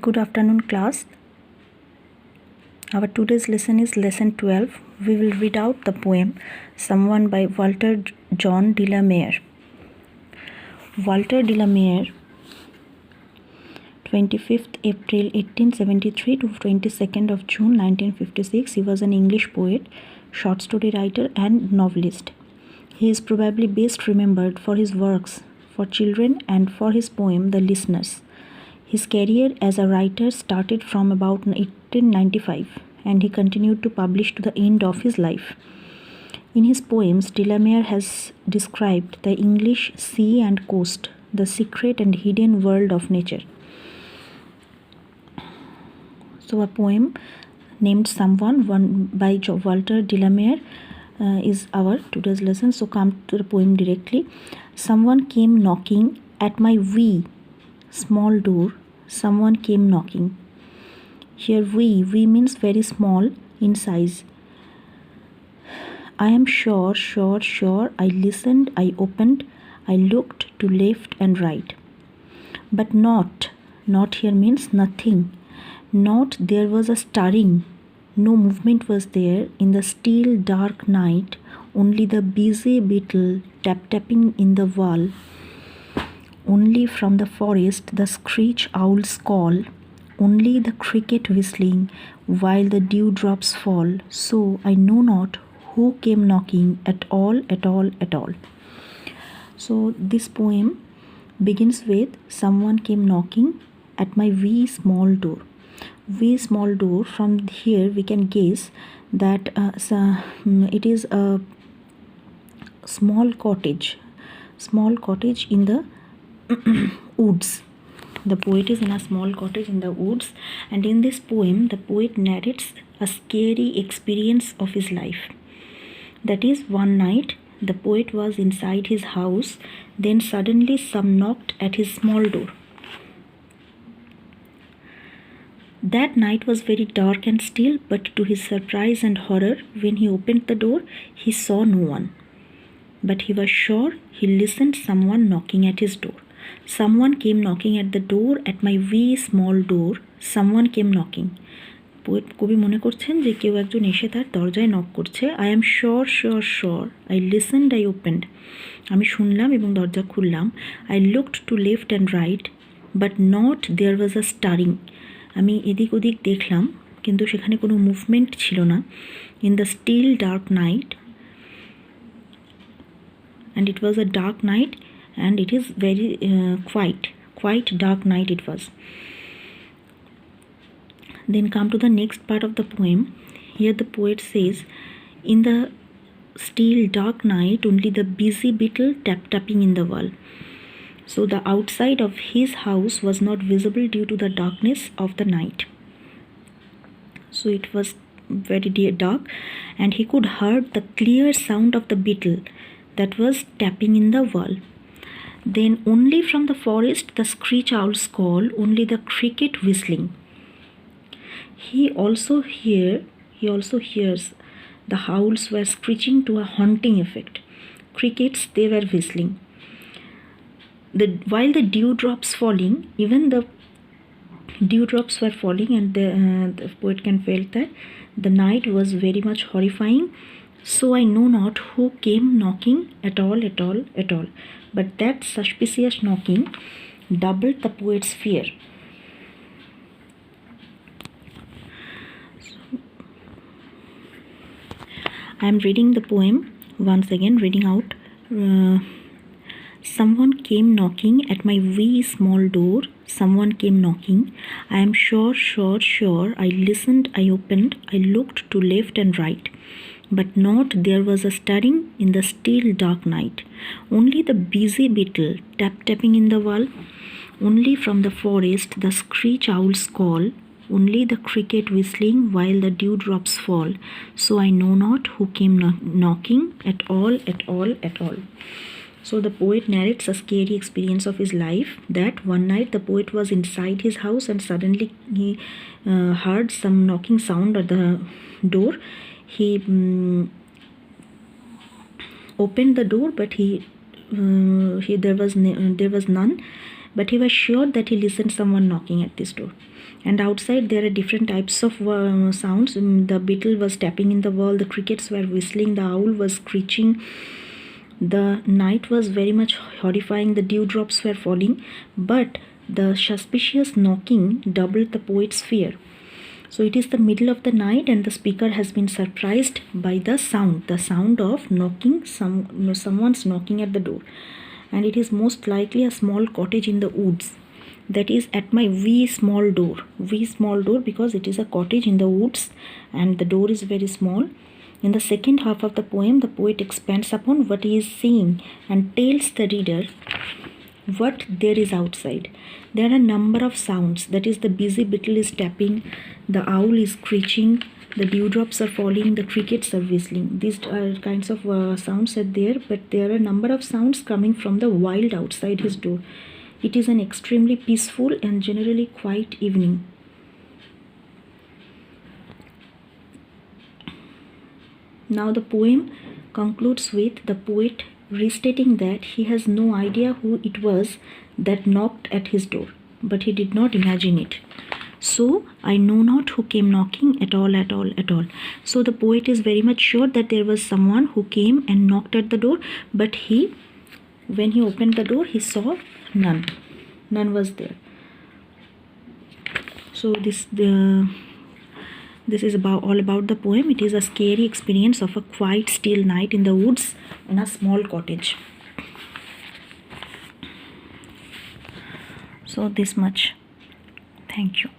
Good afternoon, class. Our today's lesson is lesson 12. We will read out the poem Someone by Walter John de la Mare. Walter de la Mare, 25th April 1873 to 22nd of June 1956. He was an English poet, short story writer and novelist. He is probably best remembered for his works for children and for his poem The Listeners. His career as a writer started from about 1895 and he continued to publish to the end of his life. In his poems, de la Mare has described the English sea and coast, the secret and hidden world of nature. So a poem named Someone, one by Walter de la Mare, is our today's lesson. So come to the poem directly. Someone came knocking at my wee small door. Someone came knocking. Here wee means very small in size. I am sure. I listened, I opened, I looked to left and right. But not here means nothing. Not there was a stirring. No movement was there in the still dark night, only the busy beetle tapping in the wall. Only from the forest the screech owl's call, only the cricket whistling while the dewdrops fall. So I know not who came knocking at all. So this poem begins with someone came knocking at my wee small door. Wee small door, from here we can guess that it is a small cottage in the woods. The poet is in a small cottage in the woods, and in this poem the poet narrates a scary experience of his life. That is, one night the poet was inside his house, then suddenly some knocked at his small door. That night was very dark and still, but to his surprise and horror, when he opened the door, he saw no one. But he was sure he listened someone knocking at his door. Someone came knocking at the door at my wee small door. Someone came knocking. কবি মনে করছেন যে কেউ একজন এসে তার দরজায় knock করছে. I am sure. I listened, I opened. আমি শুনলাম এবং দরজা খুললাম. I looked to left and right, but not there was a stirring. আমি এদিক ওদিক দেখলাম কিন্তু সেখানে কোনো মুভমেন্ট ছিল না. In the still dark night, and it was a dark night, and it is very quite dark night it was. Then come to the next part of the poem. Here the poet says, in the still dark night only the busy beetle tapping in the wall. So the outside of his house was not visible due to the darkness of the night. So it was very dark, and he could hear the clear sound of the beetle that was tapping in the wall. Then only from the forest the screech owl's call, only the cricket whistling. He also hears the owls were screeching to a haunting effect. Crickets, they were whistling. While the dewdrops falling, even the dewdrops were falling, and the poet can feel that the night was very much horrifying. So I know not who came knocking at all. But that suspicious knocking doubled the poet's fear. I am reading the poem once again, reading out. Someone came knocking at my wee small door. Someone came knocking. I am sure. I listened, I opened, I looked to left and right. But not there was a stirring in the still dark night. Only the busy beetle tapping in the wall. Only from the forest the screech owl's call. Only the cricket whistling while the dewdrops fall. So I know not who came knocking at all. So the poet narrates a scary experience of his life, that one night the poet was inside his house and suddenly he heard some knocking sound at the door. He opened the door, but there was none, but he was sure that he listened someone knocking at this door. And outside there are different types of sounds. The beetle was tapping in the wall, the crickets were whistling, the owl was screeching. The night was very much horrifying, the dewdrops were falling, but the suspicious knocking doubled the poet's fear. So it is the middle of the night and the speaker has been surprised by the sound of knocking, someone's knocking at the door. And it is most likely a small cottage in the woods. That is at my wee small door because it is a cottage in the woods and the door is very small. In the second half of the poem, the poet expands upon what he is seeing and tells the reader what there is outside. There are a number of sounds. That is, the busy beetle is tapping, the owl is screeching, the dewdrops are falling, the crickets are whistling. These kinds of sounds are there, but there are a number of sounds coming from the wild outside his door. It is an extremely peaceful and generally quiet evening. Now the poem concludes with the poet restating that he has no idea who it was that knocked at his door, but he did not imagine it. So I know not who came knocking at all. So the poet is very much sure that there was someone who came and knocked at the door, but when he opened the door, he saw none was there. So this is all about the poem. It is a scary experience of a quiet still night in the woods in a small cottage. So this much. Thank you.